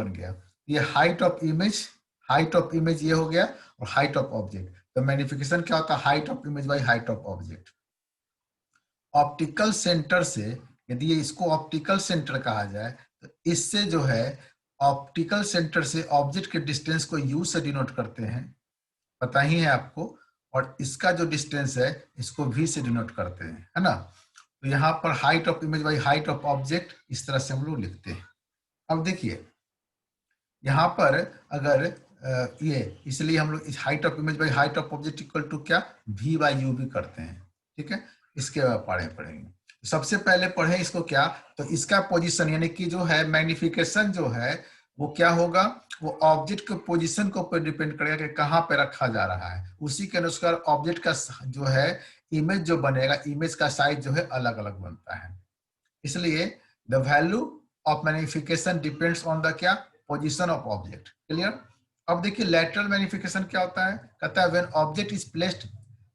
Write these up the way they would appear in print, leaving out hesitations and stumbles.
बन गया। ये हाइट ऑफ इमेज ये हो गया, और हाइट ऑफ ऑब्जेक्ट। तो मैग्निफिकेशन क्या होता है? Height of image by height of object. Optical centre से, यदि इसको ऑप्टिकल सेंटर कहा जाए तो इससे जो है ऑप्टिकल सेंटर से ऑब्जेक्ट के डिस्टेंस को यू से डिनोट करते हैं, पता ही है आपको, और इसका जो डिस्टेंस है इसको वी से डिनोट करते हैं, है ना। तो यहाँ पर height of image by height of object इस तरह से हम लोग लिखते हैं। अब देखिए यहाँ पर अगर ये, इसलिए हम लोग इस height of image by height of object equal to क्या, वी बाई यू भी करते हैं, ठीक है। इसके बाद पढ़ेंगे। सबसे पहले पढ़े इसको क्या, तो इसका पोजीशन यानी कि जो है मैग्निफिकेशन जो है वो क्या होगा, वो ऑब्जेक्ट के पोजीशन के ऊपर डिपेंड करेगा कि कहाँ पे रखा जा रहा है। उसी के अनुसार ऑब्जेक्ट का जो है इमेज जो बनेगा, इमेज का साइज जो है अलग अलग बनता है। इसलिए the value of magnification depends on the क्या, पोजीशन ऑफ ऑब्जेक्ट। क्लियर। अब देखिए लैटरल मैग्निफिकेशन क्या होता है, कहता है when object is placed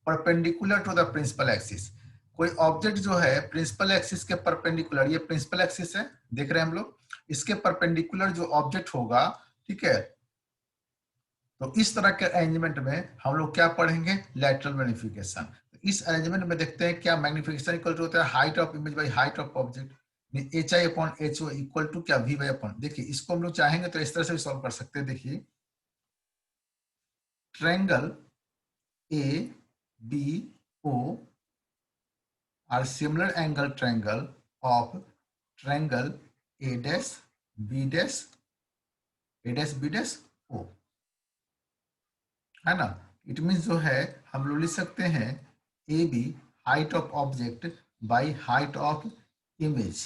perpendicular to the principal axis. कोई ऑब्जेक्ट जो है प्रिंसिपल एक्सिस के परपेंडिकुलर, ये प्रिंसिपल एक्सिस है, देख रहे हैं हम लोग, इसके परपेंडिकुलर जो ऑब्जेक्ट होगा, ठीक है। तो इस तरह के अरेंजमेंट में हम लोग क्या पढ़ेंगे, लैटरल मैग्निफिकेशन। इस अरेंजमेंट में देखते हैं क्या मैग्निफिकेशन इक्वल टू होता है height of image by height of object, h i upon h o equal to क्या, वी बाई अपॉन। देखिए इसको हम लोग चाहेंगे तो इस तरह से भी सॉल्व कर सकते हैं। देखिए triangle A B O are similar angle triangle of triangle A dash B dash B dash O, है ना। इट मीन्स जो है हम लोग लिख सकते हैं A B height of object by height of image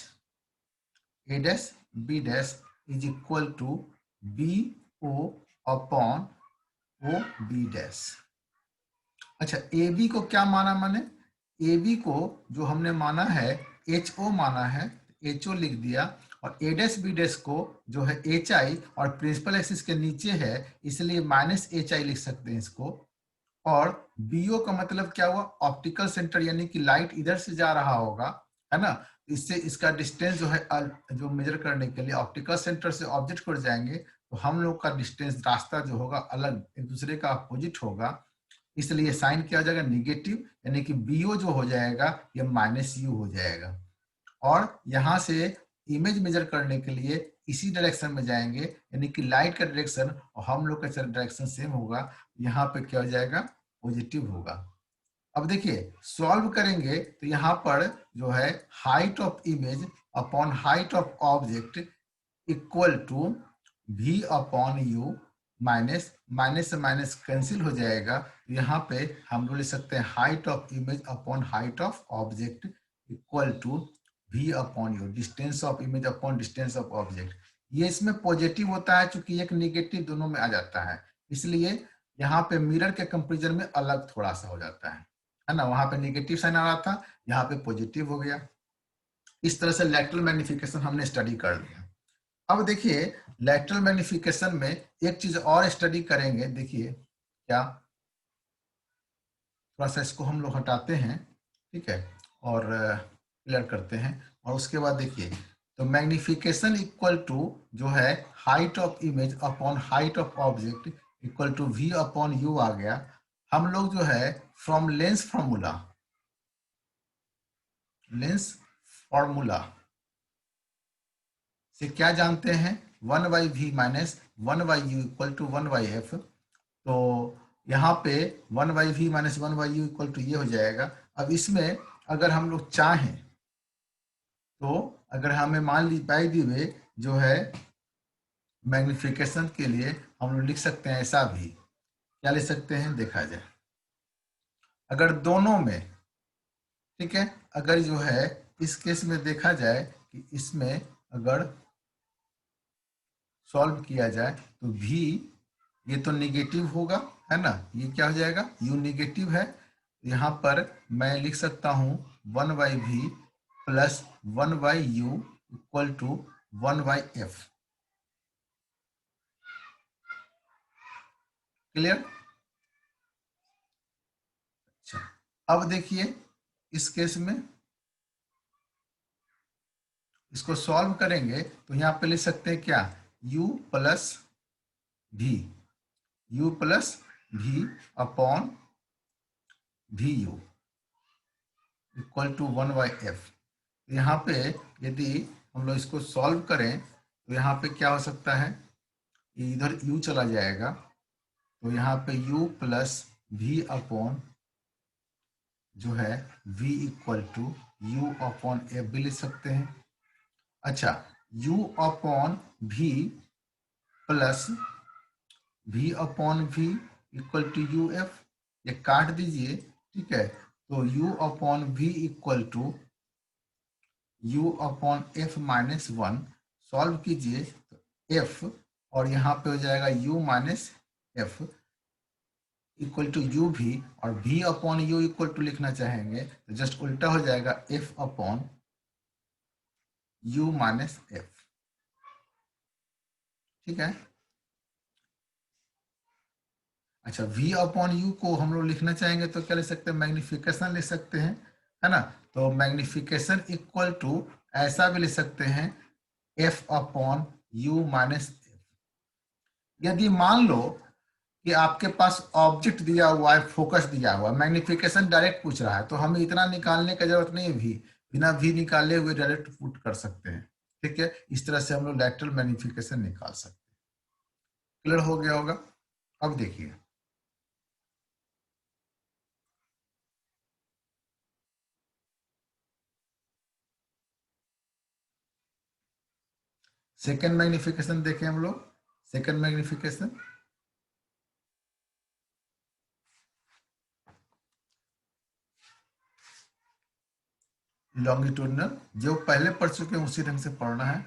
A dash B dash is equal to B O upon O B dash. अच्छा ए बी को क्या माना मैंने, ए बी को जो हमने माना है एच ओ माना है, एच ओ लिख दिया, और ए डैश बी डैश को जो है एच आई और प्रिंसिपल एक्सिस के नीचे है इसलिए माइनस एच आई लिख सकते हैं इसको। और बीओ का मतलब क्या हुआ, ऑप्टिकल सेंटर, यानी कि लाइट इधर से जा रहा होगा, है ना। इससे इसका डिस्टेंस जो है जो मेजर करने के लिए ऑप्टिकल सेंटर से ऑब्जेक्ट को जाएंगे तो हम लोग का डिस्टेंस, रास्ता जो होगा अलग, एक दूसरे का अपोजिट होगा, इसलिए साइन किया जाएगा निगेटिव, यानी कि बीओ जो हो जाएगा ये माइनस यू हो जाएगा। और यहाँ से इमेज मेजर करने के लिए इसी डायरेक्शन में जाएंगे, यानी कि लाइट का डायरेक्शन और हम लोग का डायरेक्शन सेम होगा, यहाँ पे क्या हो जाएगा, पॉजिटिव होगा। अब देखिए सॉल्व करेंगे तो यहाँ पर जो है height of image upon height of object equal to we upon u, minus minus से माइनस कैंसिल हो जाएगा। यहाँ पे हम लोग लिख सकते हैं height of image upon height of object equal to we upon u, distance of image upon distance of object. ये इसमें पॉजिटिव होता है क्योंकि एक निगेटिव दोनों में आ जाता है, इसलिए यहाँ पे मिरर के कंपेरिजन में अलग थोड़ा सा हो जाता है ना। वहां पे निगेटिव साइन आ रहा था, यहाँ पे पॉजिटिव हो गया। इस तरह से लैटरल मैग्निफिकेशन हमने स्टडी कर लिया। अब देखिए लैटरल मैग्निफिकेशन में एक चीज और स्टडी करेंगे। देखिए क्या, थोड़ा सा इसको हम लोग हटाते हैं, ठीक है, और क्लियर करते हैं। और उसके बाद देखिए तो मैग्निफिकेशन इक्वल टू जो है height of image upon height of object equal to we upon U आ गया। हम लोग जो है फ्रॉम लेंस फॉर्मूला से क्या जानते हैं, 1/v minus 1/u equal to 1/f। तो यहाँ पे 1/v minus 1/u equal to ये हो जाएगा। अब इसमें अगर हम लोग चाहें तो अगर हमें मान ली बाई दी वे जो है मैग्निफिकेशन के लिए हम लोग लिख सकते हैं ऐसा भी, क्या लिख सकते हैं देखा जाए, अगर दोनों में, ठीक है, अगर जो है इस केस में देखा जाए कि इसमें अगर सॉल्व किया जाए तो v ये तो निगेटिव होगा, है ना, ये क्या हो जाएगा, u निगेटिव है, यहाँ पर मैं लिख सकता हूँ 1/v plus 1/u equal to 1/f। Clear. अच्छा अब देखिए इस केस में इसको सॉल्व करेंगे तो यहाँ पे लिख सकते हैं क्या, u plus v, u plus v upon v u equal to 1/f। यहाँ पे यदि हम लोग इसको सॉल्व करें तो यहाँ पे क्या हो सकता है, इधर u चला जाएगा, तो यहाँ पे u प्लस v अपॉन जो है v equal to u upon f भी लिख सकते हैं। अच्छा, u upon v plus v upon v equal to u f, ये काट दीजिए, ठीक है। तो u upon v equal to u upon f minus 1, solve कीजिए तो f और यहाँ पे हो जाएगा u minus f equal to u भी, और v upon u equal to लिखना चाहेंगे तो जस्ट उल्टा हो जाएगा f upon u minus F, ठीक है। अच्छा, v अपॉन यू को हम लोग लिखना चाहेंगे तो क्या लिख सकते हैं, मैग्निफिकेशन लिख सकते हैं, है ना। तो मैग्निफिकेशन इक्वल टू ऐसा भी लिख सकते हैं f upon u minus F. यदि मान लो कि आपके पास ऑब्जेक्ट दिया हुआ है, फोकस दिया हुआ है, मैग्निफिकेशन डायरेक्ट पूछ रहा है, तो हमें इतना निकालने की जरूरत नहीं है, भी बिना भी निकाले हुए डायरेक्ट पुट कर सकते हैं, ठीक है। इस तरह से हम लोग लैटरल मैग्निफिकेशन निकाल सकते हैं। क्लियर हो गया होगा। अब देखिए, सेकेंड मैग्निफिकेशन देखें हम लोग। सेकेंड मैग्निफिकेशन, लॉन्गिट्यूडनल, जो पहले पढ़ चुके हैं उसी ढंग से पढ़ना है।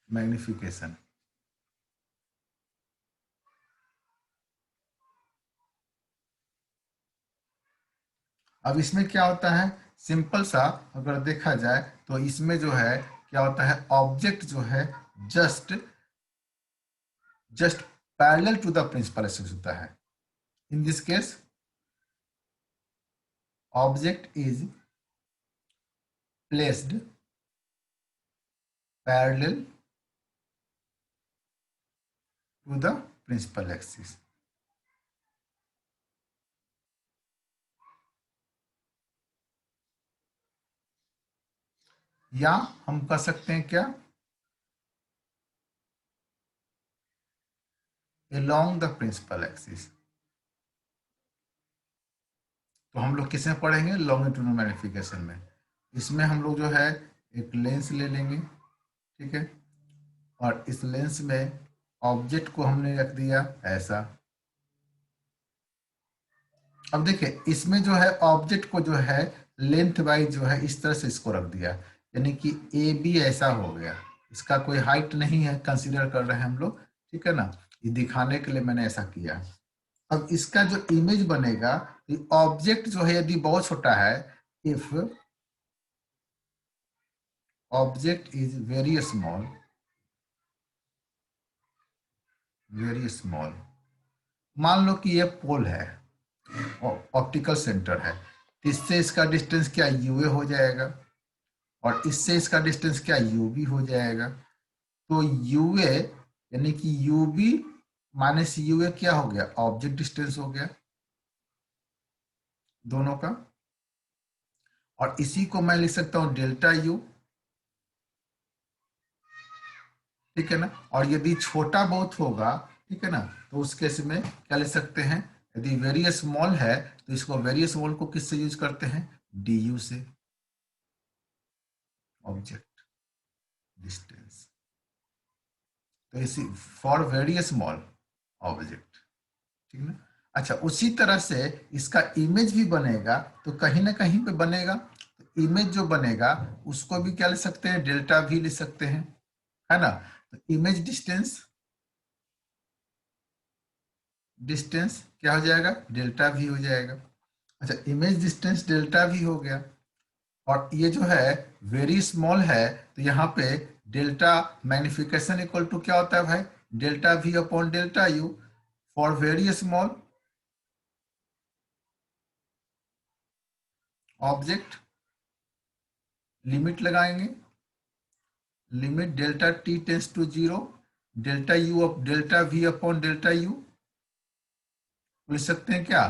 मैग्निफिकेशन, अब इसमें क्या होता है, सिंपल सा अगर देखा जाए तो इसमें जो है क्या होता है, ऑब्जेक्ट जो है just just parallel to the principal axis होता है। In this case object is placed parallel to the principal axis. या हम कह सकते हैं क्या, along द प्रिंसिपल एक्सिस। तो हम लोग किसमें पढ़ेंगे, लॉन्गिट्यूडनल मैग्निफिकेशन में। इसमें हम लोग जो है एक लेंस ले लेंगे, ठीक है, और इस लेंस में ऑब्जेक्ट को हमने रख दिया ऐसा। अब देखिए, इसमें जो है ऑब्जेक्ट को जो है लेंथ वाइज जो है इस तरह से इसको रख दिया, यानी कि ए बी ऐसा हो गया, इसका कोई हाइट नहीं है, कंसीडर कर रहे हैं हम लोग, ठीक है ना। ये दिखाने के लिए मैंने ऐसा किया। अब इसका जो इमेज बनेगा, ऑब्जेक्ट जो है यदि बहुत छोटा है, if object is very small, very small, मान लो कि ये पोल है, ऑप्टिकल सेंटर है, तो इससे इसका डिस्टेंस क्या यूए हो जाएगा, और इससे इसका डिस्टेंस क्या यू बी हो जाएगा। तो यूए यानी कि यू बी माइनस यूए क्या हो गया, ऑब्जेक्ट डिस्टेंस हो गया दोनों का, और इसी को मैं लिख सकता हूं डेल्टा यू, ठीक है ना। और यदि छोटा बहुत होगा, ठीक है ना, तो उस केस में क्या लिख सकते हैं, यदि वेरी स्मॉल है तो इसको वेरी स्मॉल को किससे यूज करते हैं, डी यू से, ऑब्जेक्ट डिस्टेंस। तो इसी फॉर वेरी स्मॉल ऑब्जेक्ट, ठीक ना। अच्छा, उसी तरह से इसका इमेज भी बनेगा, तो कहीं ना कहीं पे बनेगा, तो इमेज जो बनेगा उसको भी क्या लिख सकते हैं, डेल्टा भी लिख सकते हैं, है ना। तो इमेज डिस्टेंस, डिस्टेंस क्या हो जाएगा, डेल्टा भी हो जाएगा। अच्छा, इमेज डिस्टेंस डेल्टा भी हो गया, और ये जो है वेरी स्मॉल है, तो यहाँ पे डेल्टा मैग्निफिकेशन इक्वल टू क्या होता है भाई, delta V upon delta U. For very small object limit लगाएंगे, limit delta T tends to 0, delta U of delta V upon delta U, लिख सकते हैं क्या,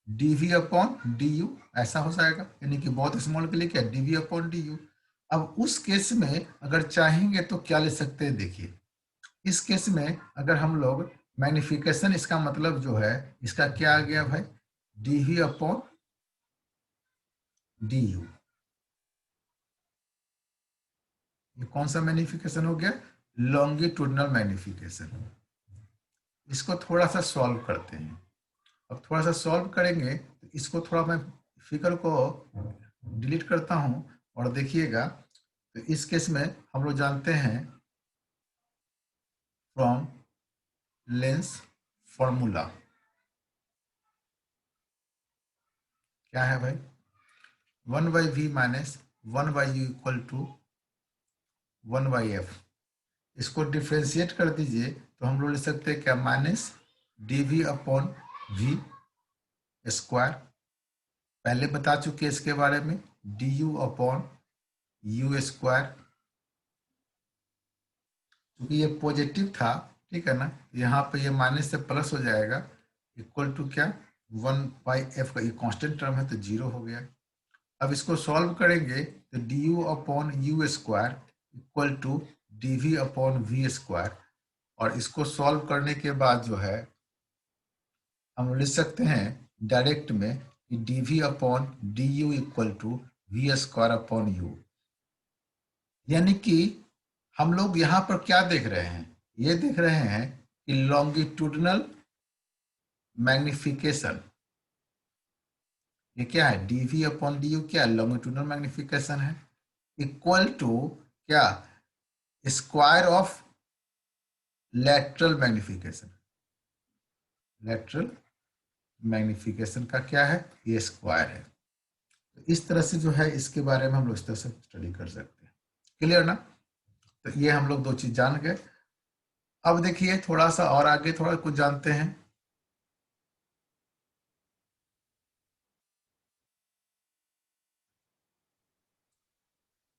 dv अपॉन du, ऐसा हो जाएगा, यानी कि बहुत स्मॉल के लिए क्या, dv अपॉन du। अब उस केस में अगर चाहेंगे तो क्या ले सकते हैं, देखिए इस केस में अगर हम लोग मैग्निफिकेशन, इसका मतलब जो है इसका क्या आ गया भाई, dv अपॉन du, ये कौन सा मैग्निफिकेशन हो गया, लॉन्गिट्यूडनल मैग्निफिकेशन। इसको थोड़ा सा सॉल्व करते हैं। अब थोड़ा सा सॉल्व करेंगे तो इसको थोड़ा मैं फिगर को डिलीट करता हूं और देखिएगा, तो इस केस में हम लोग जानते हैं फ्रॉम लेंस फॉर्मूला क्या है भाई, 1/v minus 1/u equal to 1/f। इसको डिफ्रेंशिएट कर दीजिए तो हम लोग लिख सकते हैं क्या, minus dv upon v square, पहले बता चुके हैं इसके बारे में, du अपॉन u स्क्वायर, क्योंकि ये पॉजिटिव था, ठीक है ना, यहाँ पे ये माइनस से प्लस हो जाएगा, इक्वल टू क्या, 1/f का ये कांस्टेंट टर्म है तो 0 हो गया। अब इसको सॉल्व करेंगे तो du upon u square equal to dv upon v square, और इसको सॉल्व करने के बाद जो है हम लिख सकते हैं डायरेक्ट में कि dv upon du equal to v square upon u, यानी कि हम लोग यहाँ पर क्या देख रहे हैं, ये देख रहे हैं कि लॉन्गिट्यूडनल मैग्निफिकेशन, ये क्या है, dv अपॉन du क्या लॉन्गिट्यूडनल मैग्निफिकेशन है, इक्वल टू क्या, square of lateral magnification, lateral magnification का क्या है, ये स्क्वायर है। तो इस तरह से जो है इसके बारे में हम लोग इस तरह से स्टडी कर सकते हैं, क्लियर ना। तो ये हम लोग दो चीज जान गए। अब देखिए थोड़ा सा और आगे थोड़ा कुछ जानते हैं।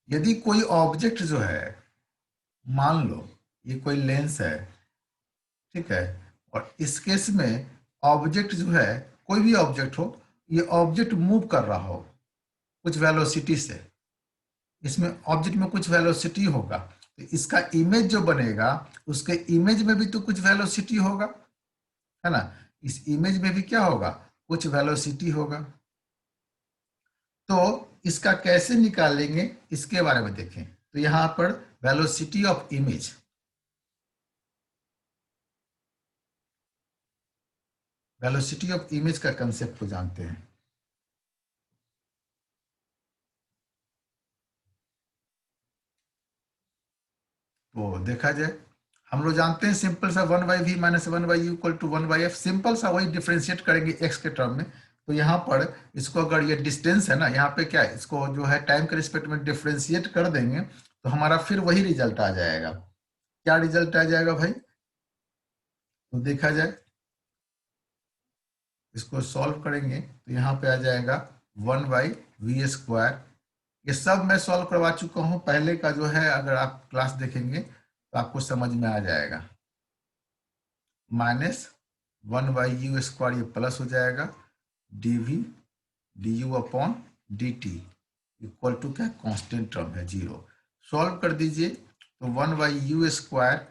यदि कोई ऑब्जेक्ट जो है, मान लो ये कोई लेंस है, ठीक है, और इस केस में ऑब्जेक्ट जो है, कोई भी ऑब्जेक्ट हो, ये ऑब्जेक्ट मूव कर रहा हो कुछ वेलोसिटी से, इसमें ऑब्जेक्ट में कुछ वेलोसिटी होगा, तो इसका इमेज जो बनेगा उसके इमेज में भी तो कुछ वेलोसिटी होगा, है ना, इस इमेज में भी क्या होगा, कुछ वेलोसिटी होगा। तो इसका कैसे निकालेंगे इसके बारे में देखें, तो यहां पर velocity of image, velocity of image का कंसेप्ट को जानते हैं। तो देखा जाए, हम लोग जानते हैं सिंपल सा 1/v minus 1/u equal to 1/f, simple सा वही डिफ्रेंशिएट करेंगे x के टर्म में। तो यहाँ पर इसको अगर ये डिस्टेंस है ना, यहाँ पे क्या है, इसको जो है टाइम के रिस्पेक्ट में डिफ्रेंशिएट कर देंगे तो हमारा फिर वही रिजल्ट आ जाएगा। क्या रिजल्ट आ जाएगा भाई, तो देखा जाए इसको सॉल्व करेंगे तो यहाँ पे आ जाएगा 1/v स्क्वायर। ये सब मैं सॉल्व करवा चुका हूँ पहले का जो है, अगर आप क्लास देखेंगे तो आपको समझ में आ जाएगा। माइनस 1/u स्क्वायर, ये प्लस हो जाएगा, dv du upon dt equal to क्या, कांस्टेंट टर्म है 0। सॉल्व कर दीजिए तो 1/u square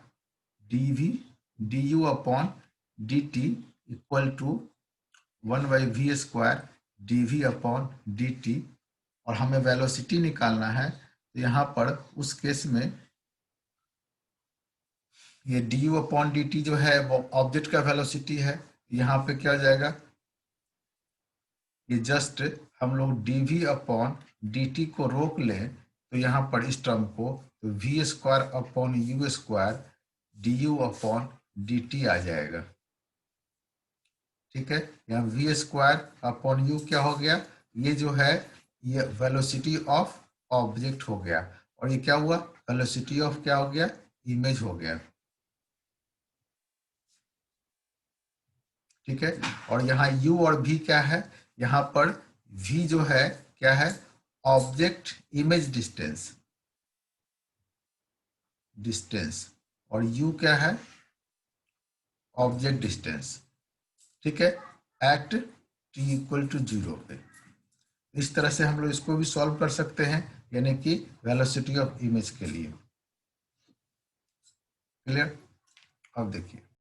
dv du upon dt equal to 1/v square dv upon dt, और हमें वेलोसिटी निकालना है तो यहाँ पर उस केस में ये du अपॉन dt जो है वो ऑब्जेक्ट का वेलोसिटी है, यहाँ पे क्या हो जाएगा, ये जस्ट हम लोग dv अपॉन dt को रोक लें तो यहाँ पर इस टर्म को, तो v square upon u square du upon dt आ जाएगा, ठीक है। यहाँ v स्क्वायर अपॉन u क्या हो गया, ये जो है ये वेलोसिटी ऑफ ऑब्जेक्ट हो गया, और ये क्या हुआ, वेलोसिटी ऑफ क्या हो गया, इमेज हो गया, ठीक है। और यहाँ u और v क्या है, यहाँ पर v जो है क्या है, ऑब्जेक्ट इमेज डिस्टेंस, और u क्या है, ऑब्जेक्ट डिस्टेंस, ठीक है, एट t इक्वल टू 0 पे। इस तरह से हम लोग इसको भी सॉल्व कर सकते हैं, यानी कि वेलोसिटी ऑफ इमेज के लिए। क्लियर? अब देखिए